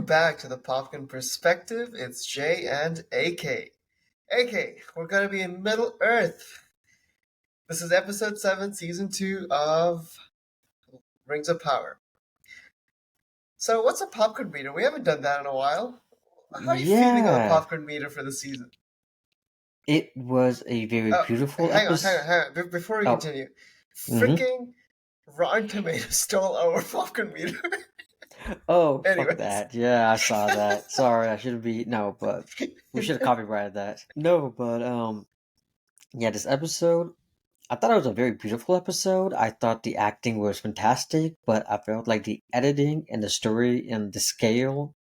back to the Popcorn Perspective. It's Jay and AK. AK, we're gonna be in Middle Earth. This is episode 7, season 2 of Rings of Power. So, what's a popcorn meter? We haven't done that in a while. How are you feeling about Yeah, popcorn meter for the season? it was a very Oh, beautiful hang on, hang on, episode. hang on. Before we Oh, continue, mm-hmm. freaking Rotten Tomatoes stole our popcorn meter. Oh, fuck Anyways, that. Yeah, I saw that. Sorry, I shouldn't be. No, but we should have copyrighted that. No, but yeah, this episode, I thought it was a very beautiful episode. I thought the acting was fantastic, but I felt like the editing and the story and the scale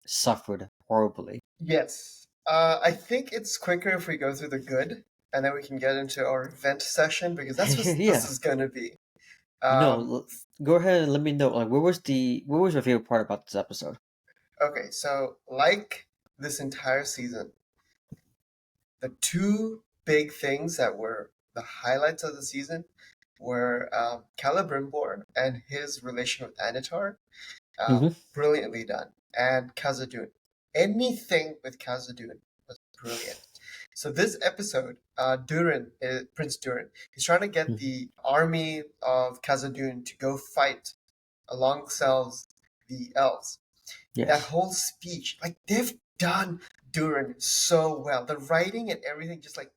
suffered horribly. yes. I think it's quicker if we go through the good, and then we can get into our vent session because that's what this Yeah, is gonna be. no, Um, go ahead and let me know. Like, what was your favorite part about this episode? okay, so like this entire season, the two big things that were the highlights of the season were Celebrimbor and his relation with Anatar. Mm-hmm. Brilliantly done. And Khazad-dûm. Anything with Khazad-dûm was brilliant. So this episode, Prince Durin, he's trying to get the army of Khazad-dûm to go fight alongside the elves. That Yes. whole speech, like they've done Durin so well. The writing and everything just like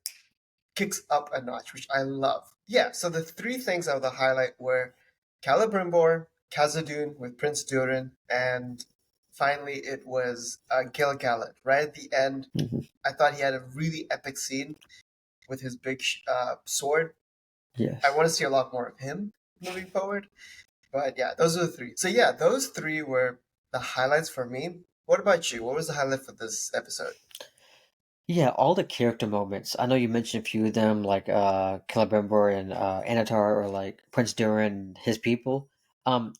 kicks up a notch, which I love. Yeah, so the three things I would highlight were Celebrimbor, Khazad-dûm with Prince Durin, and finally it was Gil-galad. Right at the end, Mm-hmm. I thought he had a really epic scene with his big sword. I Yes. want to see a lot more of him moving forward. But yeah, those are the three. So yeah, those three were the highlights for me. What about you? What was the highlight for this episode? Yeah, all the character moments. I know you mentioned a few of them, like Celebrimbor and Anatar, or like Prince Durin and his people.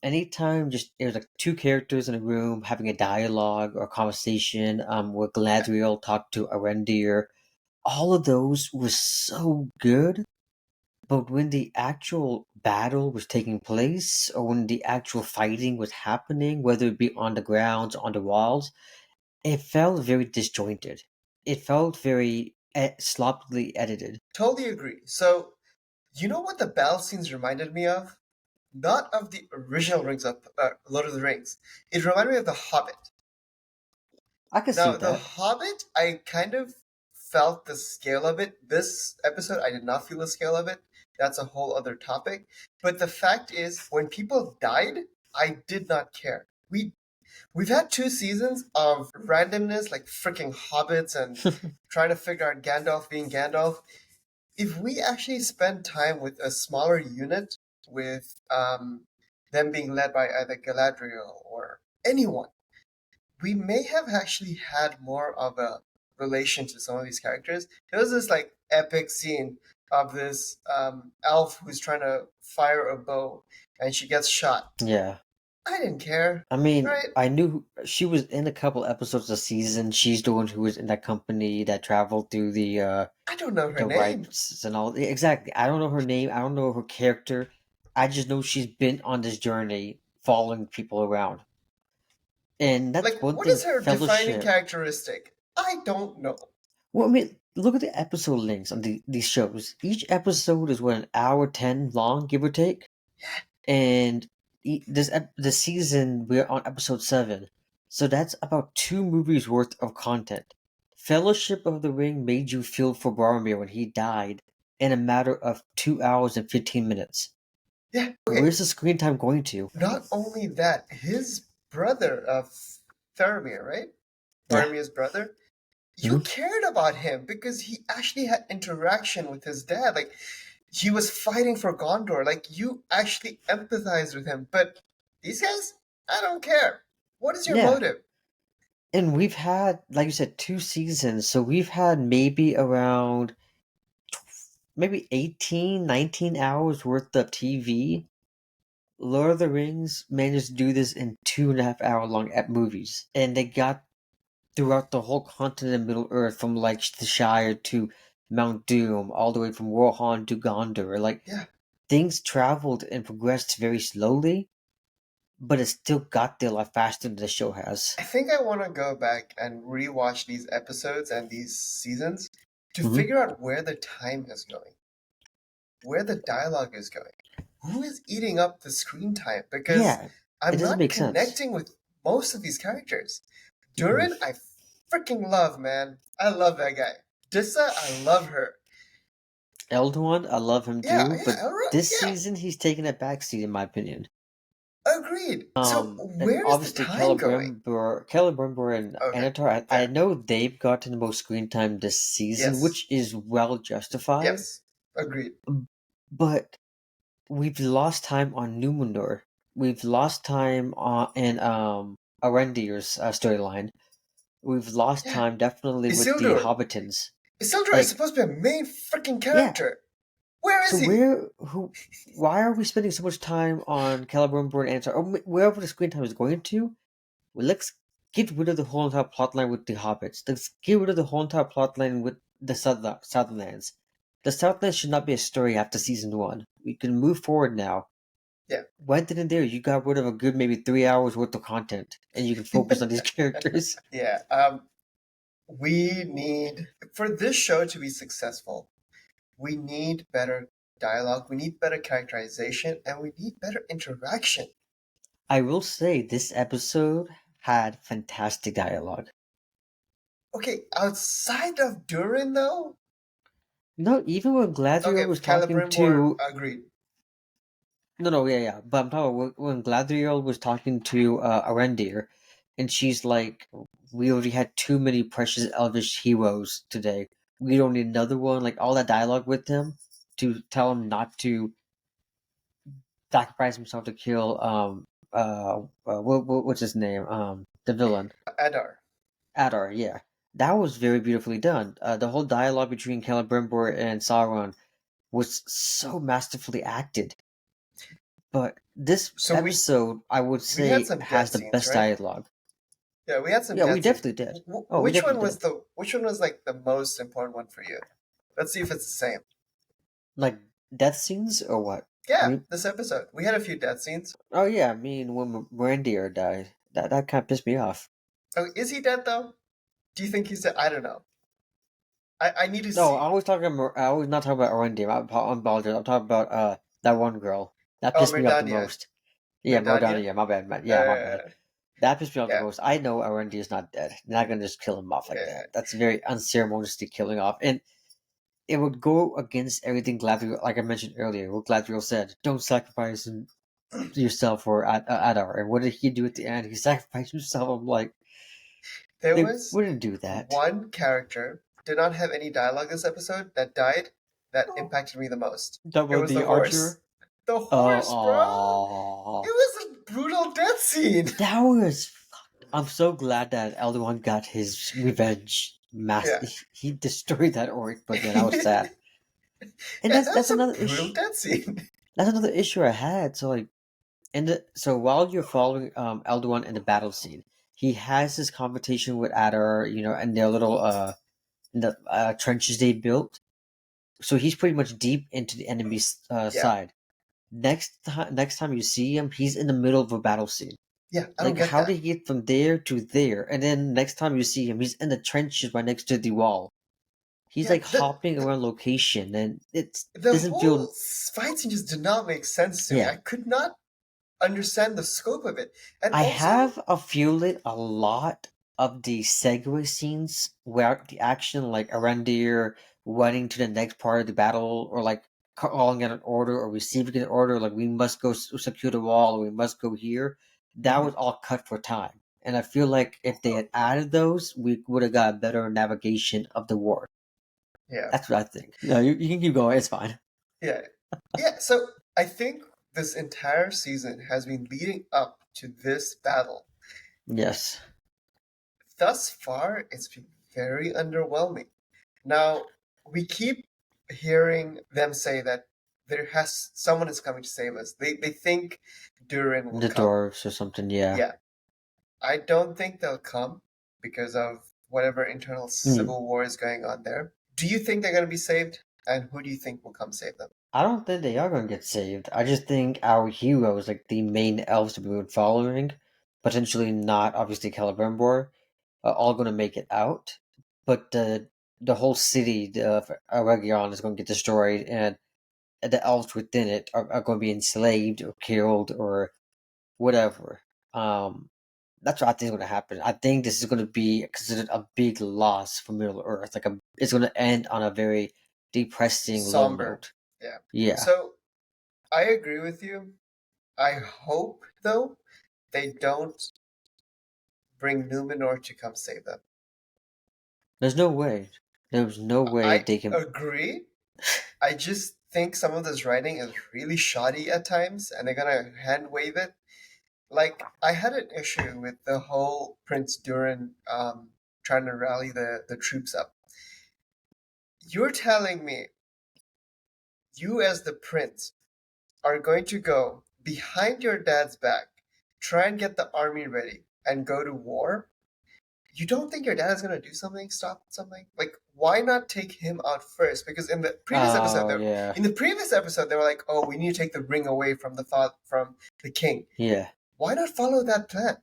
Anytime just there's like two characters in a room having a dialogue or conversation, where Yeah, Galadriel talked to Arendir, all of those was so good. But when the actual battle was taking place, or when the actual fighting was happening, whether it be on the grounds, on the walls, it felt very disjointed. It felt very sloppily edited. totally agree. So you know what the battle scenes reminded me of? Not of the original Rings of Lord of the Rings. It reminded me of The Hobbit. I can see Now, The that. Hobbit, I kind of felt the scale of it. This episode, I did not feel the scale of it. That's a whole other topic. But the fact is, when people died, I did not care. We've had 2 seasons of randomness, like freaking hobbits and trying to figure out Gandalf being Gandalf. If we actually spend time with a smaller unit, with them being led by either Galadriel or anyone, we may have actually had more of a relation to some of these characters. There was this like epic scene of this elf who's trying to fire a bow and she gets shot. Yeah. I didn't care, I mean, right? I knew she was in a couple episodes of the season. She's the one who was in that company that traveled through I don't know her the name. rights and all. Exactly. I don't know her name. I don't know her character. I just know she's been on this journey following people around. And that's Like, one what thing is her defining Fellowship. characteristic? I don't know. Well, I mean, look at the episode lengths on these shows. Each episode is what, an hour 10 long, give or take. And this season we're on episode 7, so that's about 2 movies worth of content. Fellowship of the Ring made you feel for Boromir when he died in a matter of 2 hours and 15 minutes. Yeah, okay. Where's the screen time going to? Not only that, his brother, Faramir, right? Yeah. Faramir's brother, you Mhm. cared about him because he actually had interaction with his dad. Like he was fighting for Gondor. Like you actually empathized with him. But these guys, I don't care. What is your Yeah. motive? And we've had, like you said, 2 seasons, so we've had maybe around maybe 18, 19 hours worth of TV. Lord of the Rings managed to do this in 2.5 hour long movies, and they got throughout the whole continent of Middle Earth, from like the Shire to Mount Doom, all the way from Rohan to Gondor. Like, Yeah, things traveled and progressed very slowly, but it still got there a lot faster than the show has. I think I want to go back and rewatch these episodes and these seasons to Hmm. figure out where the time is going, where the dialogue is going, who is eating up the screen time, because Yeah, it I'm doesn't not make sense. connecting with most of these characters. Mm-mm. Durin, I freaking love, man. I love that guy. Dissa, I love her. Elduin, I love him Yeah, too, yeah, but this yeah. season he's taken a backseat in my opinion. Agreed. So And where is the obviously time going? Celebrimbor and Okay, Anatar, I fair. know they've gotten the most screen time this season, Yes, which is well justified, yes, agreed. but we've lost time on Numenor. We've lost time in Arendir's storyline. We've lost Yeah, time definitely with the Isildur. Hobbitans. Isildur is Like, supposed to be a main freaking yeah. character. Where So is he? why are we spending so much time on Celebrimbor and Anatar, or wherever the screen time is going to? Well, let's get rid of the whole entire plotline with the hobbits. Let's get rid of the whole entire plotline with the Southlands. The Southlands should not be a story after season one. We can move forward now. Yeah, Why didn't there? You got rid of a good maybe 3 hours worth of content, and you can focus on these characters. yeah. We need for this show to be successful. We need better dialogue. We need better characterization, and we need better interaction. I will say this episode had fantastic dialogue. Okay, outside of Durin, though. No, even when Gladriel Okay, was talking Celebrimbor, to agreed. no, yeah, yeah. But I'm talking when Gladriel was talking to Arendir, and she's like, "We already had too many precious elvish heroes today. We don't need another one." Like all that dialogue with him to tell him not to sacrifice himself to kill what's his name the villain Adar. Adar. Yeah, that was very beautifully done. The whole dialogue between Celebrimbor and Sauron was so masterfully acted. But this So episode, I would we had say, some death has the scenes, best right? dialogue. Yeah, we had some Yeah, we death scenes. definitely did. Oh, we definitely did. Which one was like the most important one for you? Let's see if it's the same. Like death scenes or what? I Yeah, mean, this episode we had a few death scenes. oh yeah, I mean when Brandier died, that kind of pissed me off. Oh, is he dead though? Do you think he's dead? I don't know. I need to No, see. I was not talking about Brandier. I'm apologize. I'm talking about that one girl that Oh, pissed me off the Merdania. most. Yeah, Mordana. Merdania. Yeah, my bad. Yeah, my bad. Uh, That pissed me off the yeah, most. I know Arendi is not dead. They're not gonna just kill him off like yeah. that. That's very unceremoniously killing off, and it would go against everything Gladriel, like I mentioned earlier, what Gladriel said. Don't sacrifice yourself for Adar. And what did he do at the end? He sacrificed himself. I'm like, There they was wouldn't do that. one character did not have any dialogue this episode that died that impacted me the most. That It was was the the horse. archer. The Oh, horse, bro. It was a brutal death scene. that was. I'm so glad that Elduin got his revenge. Yeah. He destroyed that orc, but yeah, that was Yeah, sad. And that that's was a another brutal issue. death scene. That's another issue I had. So like, so while you're following Elduin in the battle scene, he has this conversation with Adar, and their little in the trenches they built. So he's pretty much deep into the enemy's Yeah. side. Next time you see him, he's in the middle of a battle scene. Yeah, I don't Like, get how did that. he get from there to there? And then next time you see him, he's in the trenches right next to the wall. He's Yeah, like hopping around location, and it the doesn't feel. whole fight scene just did not make sense to me. Yeah, I could not understand the scope of it. And I also, have a feeling a lot of the segue scenes where the action, like Arendir running to the next part of the battle, or like calling out an order or receiving an order, like we must go secure the wall, or we must go here. That mhm, was all cut for time, and I feel like if they had added those, we would have got a better navigation of the war. yeah, That's what I think. No, you can keep going. It's fine. yeah, yeah. So I think this entire season has been leading up to this battle. Yes, Thus far, it's been very underwhelming. Now, we keep hearing them say that someone is coming to save us. They think Durin will the come. dwarves or something. Yeah. Yeah, I don't think they'll come because of whatever internal Hmm. civil war is going on there. Do you think they're going to be saved? And who do you think will come save them? I don't think they are going to get saved. I just think our heroes, like the main elves that we were following, potentially not obviously Celebrimbor, are all going to make it out. But the whole city of Region is going to get destroyed, and the elves within it are going to be enslaved or killed or whatever. Um, that's what I think is going to happen. I think this is going to be considered a big loss for Middle Earth. It's going to end on a very depressing low Somber. note. Yeah. Yeah. So I agree with you. I hope, though, they don't bring Numenor to come save them. There's no way. There's no way I they can. agree. I just think some of this writing is really shoddy at times, and they're gonna hand wave it. Like I had an issue with the whole Prince Durin trying to rally the troops up. You're telling me you, as the prince, are going to go behind your dad's back, try and get the army ready, and go to war? You don't think your dad is going to do something, stop something? Like, why not take him out first? Because Oh yeah, in the previous episode, they were like, "Oh, we need to take the ring away from the thought from the king." yeah. Why not follow that plan,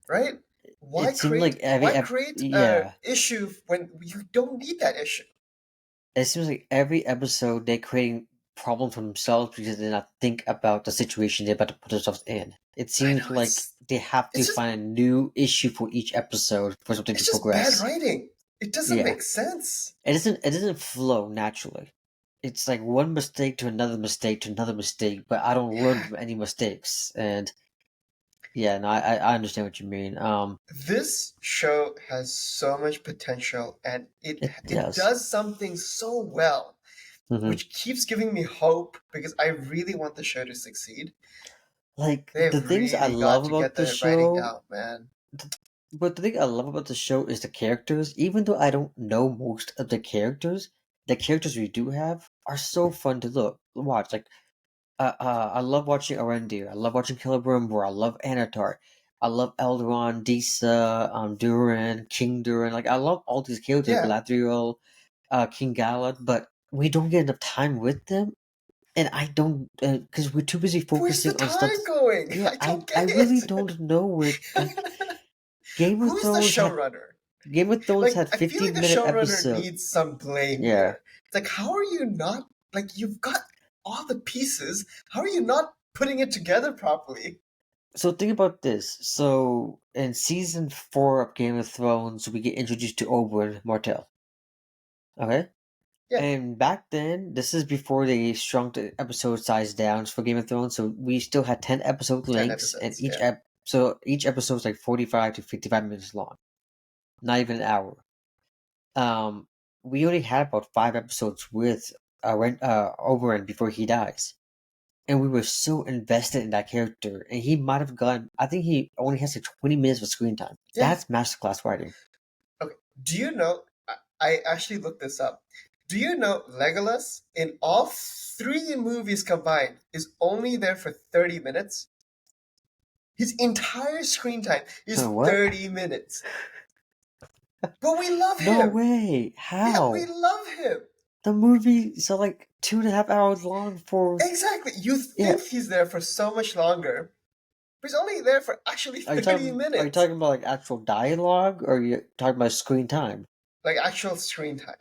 right? It seemed like Why create a yeah. issue when you don't need that issue? It seems like every episode they're creating problems for themselves because they did not think about the situation they're about to put themselves in. It I know seems like they have to it's just find a new issue for each episode for something to it's just bad progress. writing. It doesn't Yeah, make sense. it doesn't flow naturally. It's like one mistake to another mistake to another mistake, but I don't learn Yeah, from any mistakes. And yeah, no, I understand what you mean. this show has so much potential, and It it does. does something so well, Hmm. which keeps giving me hope because I really want the show to succeed. Like the They've things I really love got to about get the the writing show, down, man. but the thing I love about the show is the characters. Even though I don't know most of the characters we do have are so fun to watch. Like I love watching Arendir. I love watching Celebrimbor. I love Anatar. I love Elrond, Disa, Durin, King Durin. Like I love all these characters, Yeah, Galadriel, King Galad. But we don't get enough time with them, and I don't because we're too busy where's the focusing on stuff. time going? Yeah, I I don't I get really it. don't know where like Game of Who's the Thrones had showrunner? Game of Thrones Like, had I feel like the 15-minute showrunner episode. needs some blame Yeah. here. It's like, how are you not, like, you've got all the pieces. How are you not putting it together properly? So think about this. So in season 4 of Game of Thrones, we get introduced to Oberyn Martell. Okay? Yeah, And back then, this is before they shrunk the episode size down for Game of Thrones, so we still had 10 episode 10 lengths, and episodes, yeah. each episode is like 45 to 55 minutes long, not even an hour. Um, we only had about 5 episodes with Oberyn before he dies, and we were so invested in that character, and he might have gotten. I think he only has like 20 minutes of screen time. Yeah. That's masterclass writing. Okay. Do you know, I actually looked this up. Do you know Legolas, in all three movies combined, is only there for 30 minutes? His entire screen time is What? 30 minutes. But we love No him. way! Yeah, we How? love him. The movies are like 2.5 hours long for. Exactly. You Yeah. think he's there for so much longer, but he's only there for actually Are you 30 talking? Are you minutes. talking about like actual dialogue, or are you talking about screen time? Like actual screen time.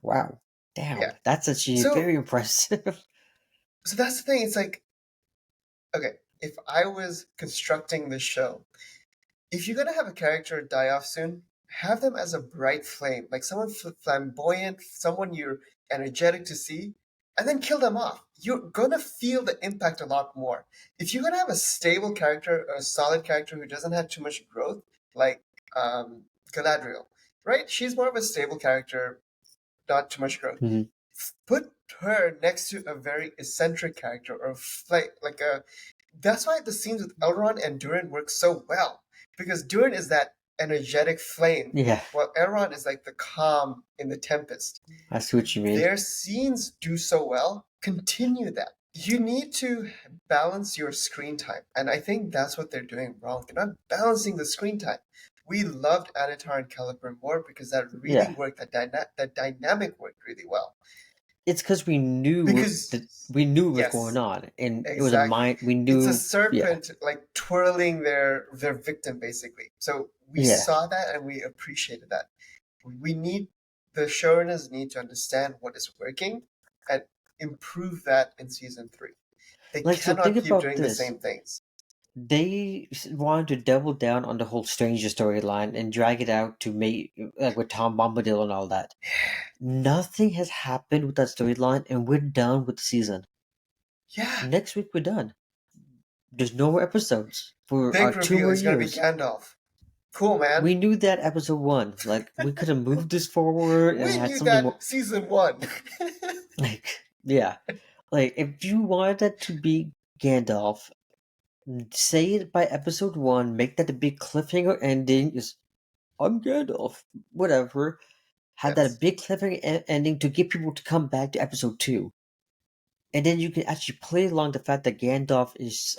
Wow. Damn, Yeah. that's actually So very impressive. so that's the thing. It's like, okay, if I was constructing this show, if you're gonna have a character die off soon, have them as a bright flame, like someone flamboyant, someone you're energetic to see, and then kill them off. You're gonna feel the impact a lot more. If you're gonna have a stable character, a solid character who doesn't have too much growth, like Galadriel, right? She's more of a stable character, not too much growth. Mhm. Put her next to a very eccentric character, or like a. That's why the scenes with Elrond and Durin work so well, because Durin is that energetic flame, Yeah, while Elrond is like the calm in the tempest. I see what you mean. Their scenes do so well. Continue that. You need to balance your screen time, and I think that's what they're doing wrong. They're not balancing the screen time. We loved Anatar and Caliber more because that really Yeah, worked. That dynamic worked really well. it's because we knew Because that we knew what was going yes, on, and it was a exactly. mind. We It's a knew, yeah, serpent like twirling their victim basically. So we yeah. saw that and we appreciated that. We need the showrunners need to understand what is working and improve that in season three. They Like, so think cannot keep about doing the this. same things. They wanted to double down on the whole Stranger storyline and drag it out to make like with Tom Bombadil and all that. Nothing has happened with that storyline, and we're done with the season. Yeah, Next week we're done. There's no more episodes for big two reveal. more He's gonna be years. Gandalf. Cool, man. We knew that episode one. Like we could have moved this forward and We had knew something more. that season one. Like yeah, like if you wanted that to be Gandalf, say it by episode one. Make that a big cliffhanger ending. Is I'm Gandalf. Whatever. Had that a Yes. big cliffhanger ending to get people to come back to episode two, and then you can actually play along the fact that Gandalf is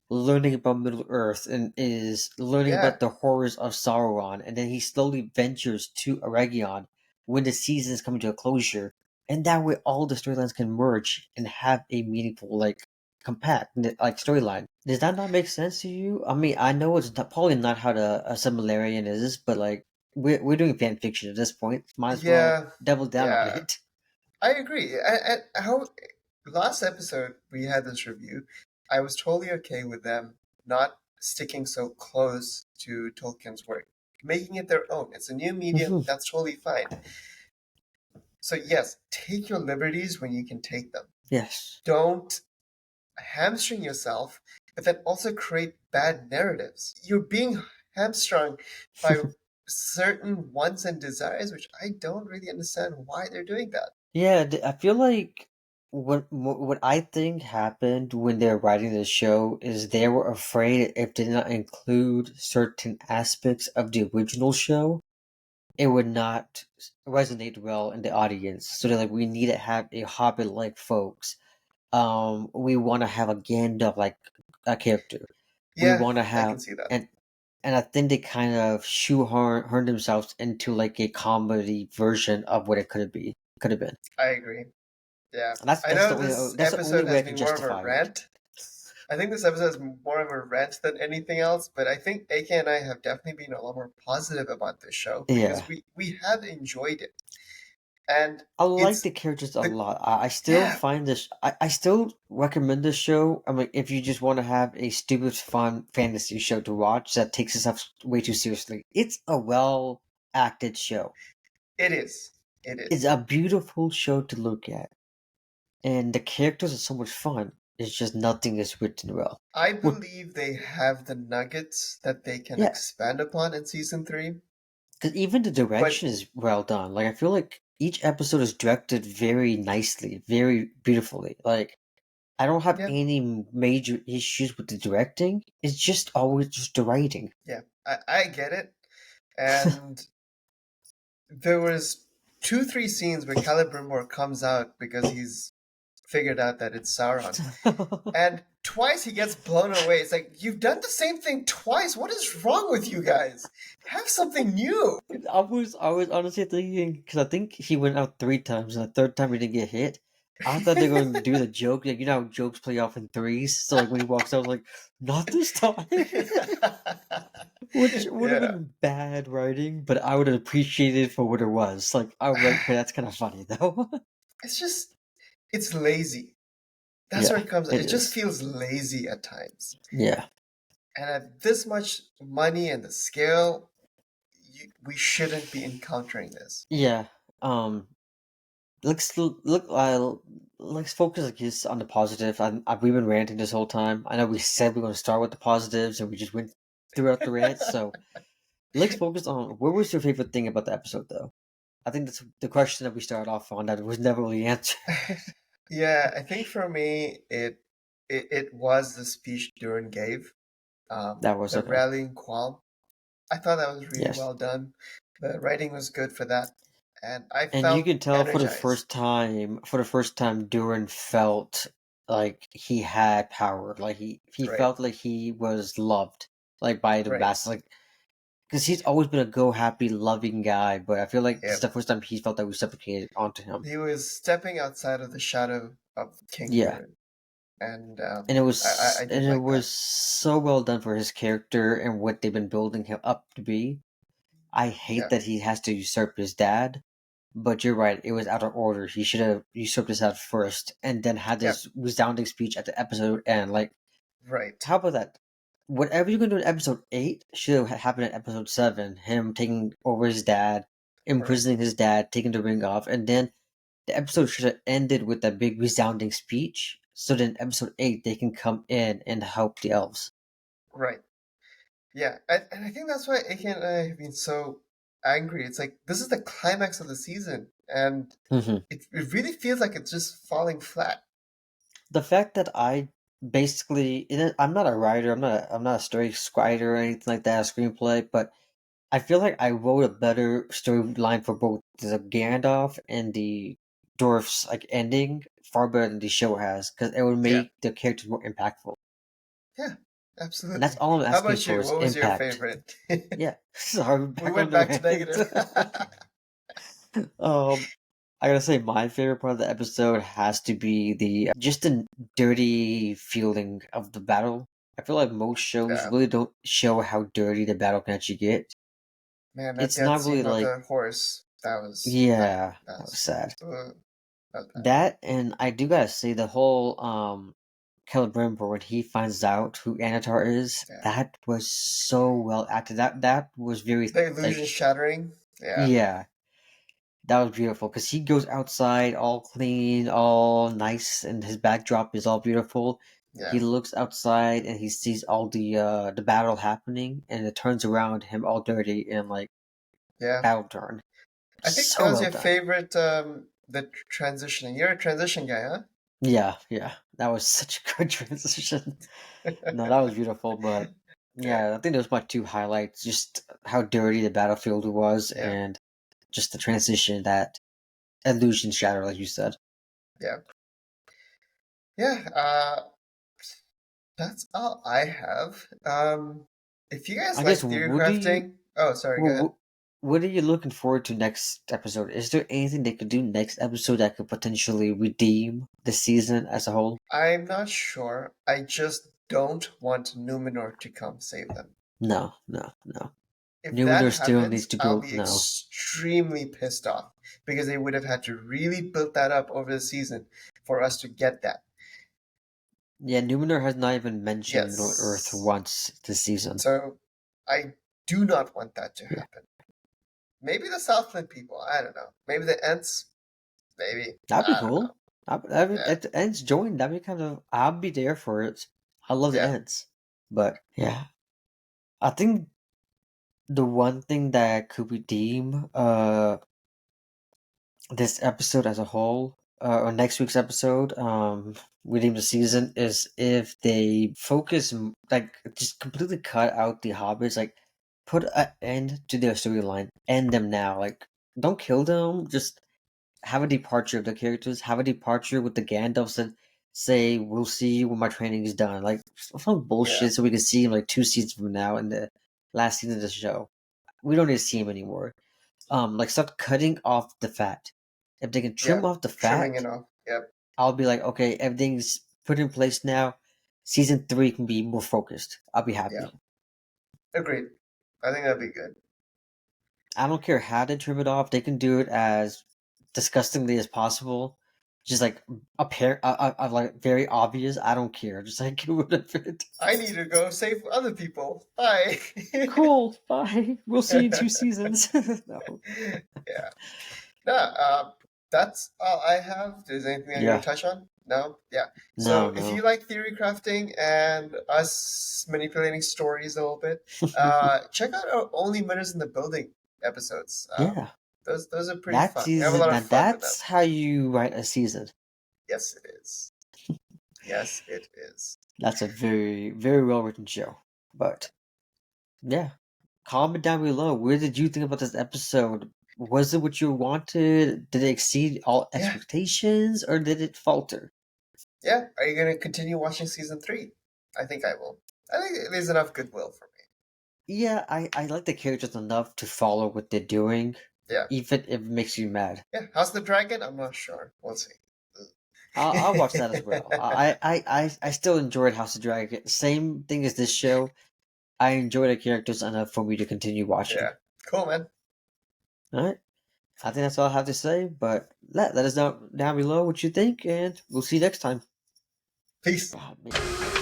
learning about Middle Earth and is learning Yeah. about the horrors of Sauron, and then he slowly ventures to Eregion when the season is coming to a closure, and that way all the storylines can merge and have a meaningful, like, compact, like storyline. Does that not make sense to you? I mean, I know it's not, probably not how the Silmarillion is, but like we're doing fan fiction at this point. Might as well Yeah. double down on Yeah. it. I agree. And how last episode we had this review, I was totally okay with them not sticking so close to Tolkien's work, making it their own. It's a new medium. Mhm. That's totally fine. So yes, take your liberties when you can take them. Yes. Don't hamstring yourself, but then also create bad narratives. You're being hamstrung by certain wants and desires, which I don't really understand why they're doing that. Yeah, I feel like what I think happened when they were writing the show is they were afraid if they did not include certain aspects of the original show, it would not resonate well in the audience. So they're like, we need to have a Hobbit like folks. We want to have a Gandalf like a character. We Yeah, want to I can have see that. and I think they kind of shoehorn themselves into like a comedy version of what it could have been. I agree. Yeah. And that's I that's know the only this that's the only episode way has I can been more of a justify it. rant. I think this episode is more of a rant than anything else, but I think AK and I have definitely been a lot more positive about this show because Yeah, we have enjoyed it. And I like it's the characters a the lot. I still yeah, find this. I still recommend this show. I mean, if you just want to have a stupid, fun fantasy show to watch that takes itself way too seriously, it's a well acted show. it is. It It's is. a beautiful show to look at, and the characters are so much fun. It's just nothing is written well. I What? believe they have the nuggets that they can Yeah, expand upon in season three. because even the But direction is well done. Like I feel like each episode is directed very nicely, very beautifully. Like I don't have yeah, any major issues with the directing. It's just always just the writing. yeah, I get it. And there was two, three scenes where Celebrimbor comes out because he's figured out that it's Sauron. And twice he gets blown away. It's like, you've done the same thing twice. What is wrong with you guys? Have something new. I was honestly thinking because I think he went out 3 times, and the third time he didn't get hit. I thought they were going to do the joke, like you know how jokes play off in threes. So like when he walks out, I was like, not this time. Which would have Yeah. been bad writing, but I would have appreciated it for what it was. Like I was like, okay, that's kind of funny though. It's just, it's lazy. That's where Yeah, it comes. it It just is. feels lazy at times. Yeah, And at this much money and the scale, we shouldn't be encountering this. yeah. Um, let's focus like just on the positive. We've been ranting this whole time. I know we said we are going to start with the positives, and we just went throughout the rant. So let's focus on what was your favorite thing about the episode, though. I think that's the question that we started off on that was never really answered. Yeah, I think for me, it was the speech Durin gave, That was the okay. rallying call. I thought that was really Yes, well done. The writing was good for that, and I and you felt can tell energized. for the first time, Durin felt like he had power. Like he Right, felt like he was loved, like by the right. mass. Like because he's always been a go happy, loving guy. But I feel like this is Yep. the first time he felt that reciprocated onto him. He was stepping outside of the shadow of Yeah, kinghood, and and I did it like that. was so well done for his character and what they've been building him up to be. I hate Yeah, that he has to usurp his dad, but you're right. It was out of order. He should have usurped his dad first, and then had yeah, this resounding speech at the episode end. Like, right, how about that? Whatever you're gonna do in episode 8 should have happened in episode 7. Him taking over his dad, right, imprisoning his dad, taking the ring off, and then the episode should have ended with a big resounding speech. So then episode 8 they can come in and help the elves. right. Yeah, and I think that's why Ake and I have been so angry. It's like this is the climax of the season, and Hmm. it really feels like it's just falling flat. The fact that I basically, I'm not a writer, I'm not a story writer or anything like that, a screenplay, but I feel like I wrote a better storyline for both the Gandalf and the dwarfs like ending far better than the show has, because it would Yeah, make the characters more impactful. yeah, And that's absolutely. all I'm How asking about for you? is What was your impact. favorite? Yeah. Sorry, We back on went the back to rant. negative. um I gotta say my favorite part of the episode has to be the just the dirty feeling of the battle. I feel like most shows Yeah, really don't show how dirty the battle can actually get. man, that It's death not scene really of like, the horse. That was yeah, that that was was sad. uh, that was bad. That, and I do gotta say the whole Celebrimbor when he finds out who Anatar is, Yeah, that was so well acted. That was very the illusion like, shattering. Yeah, yeah, that was beautiful because he goes outside all clean, all nice, and his backdrop is all beautiful. yeah, He looks outside and he sees all the battle happening, and it turns around him all dirty and like yeah. battle turn. I think that So was well your done. favorite. The transitioning. You're a transition guy, Yeah, yeah, that was such a good transition. huh? No, that was beautiful, but Yeah, yeah, I think those my two highlights, just how dirty the battlefield was yeah, and just the transition, that illusion shatter, like you said. yeah, yeah. That's all I have. If you guys I guess like theory what do you crafting, oh, sorry, go ahead. well, what are you looking forward to next episode? Is there anything they could do next episode that could potentially redeem the season as a whole? I'm not sure. I just don't want Numenor to come save them. No, no, no. If that Numenor still needs happens, to I'll go. be No, extremely pissed off because they would have had to really build that up over the season for us to get that. yeah, Numenor has not even mentioned Middle Earth Yes. once this season. So I do not want that to Yeah, happen. Maybe the Southland people, I don't know. Maybe the Ents, maybe. that'd be I don't know. cool. Yeah. If the Ents join, that'd be kind of. I'll be there for it. I love the Yeah. Ents, but yeah, I think the one thing that could redeem this episode as a whole, or next week's episode, redeem the season, is if they focus like just completely cut out the hobbits, like put an end to their storyline, end them now, like don't kill them, just have a departure of the characters, have a departure with the Gandalfs and say, we'll see you when my training is done. Like, some Yeah. bullshit so we can see him like 2 seasons from now in the last season of the show. We don't need to see him anymore. Like, start cutting off the fat. If they can Yeah. trim off the Trimming fat, it off. Yep. I'll be like, okay, everything's put in place now. Season 3 can be more focused. I'll be Yeah. happy. Agreed. I think that'd be good. I don't care how they trim it off. They can do it as disgustingly as possible. Just like apparent, like very obvious. I don't care. Just like get rid of it. I need to go save other people. Bye. Cool. Bye. We'll see you in 2 seasons. No. Yeah. No, that's all I have. Is there anything that you want Yeah. to touch on? No? Yeah. So No. if you No. like theory crafting and us manipulating stories a little bit, check out our Only Murders in the Building episodes. Yeah. Those are pretty That fun. We have a season. lot of Now fun with them. that's how you write a season. Yes, it is. Yes, it is. That's a very very well written show. But yeah, comment down below. What did you think about this episode? Was it what you wanted? Did it exceed all Yeah. expectations, or did it falter? Yeah. Are you going to continue watching season 3? I think I will. I think there's enough goodwill for me. Yeah, I like the characters enough to follow what they're doing, Yeah. even if it makes you mad. Yeah. How's the dragon? I'm not sure. We'll see. I'll watch that as well. I still enjoyed House of Dragon. Same thing as this show. I enjoy the characters enough for me to continue watching. Yeah. Cool, man. All right, I think that's all I have to say. But let us know down below what you think, and we'll see you next time. Peace. Oh, man.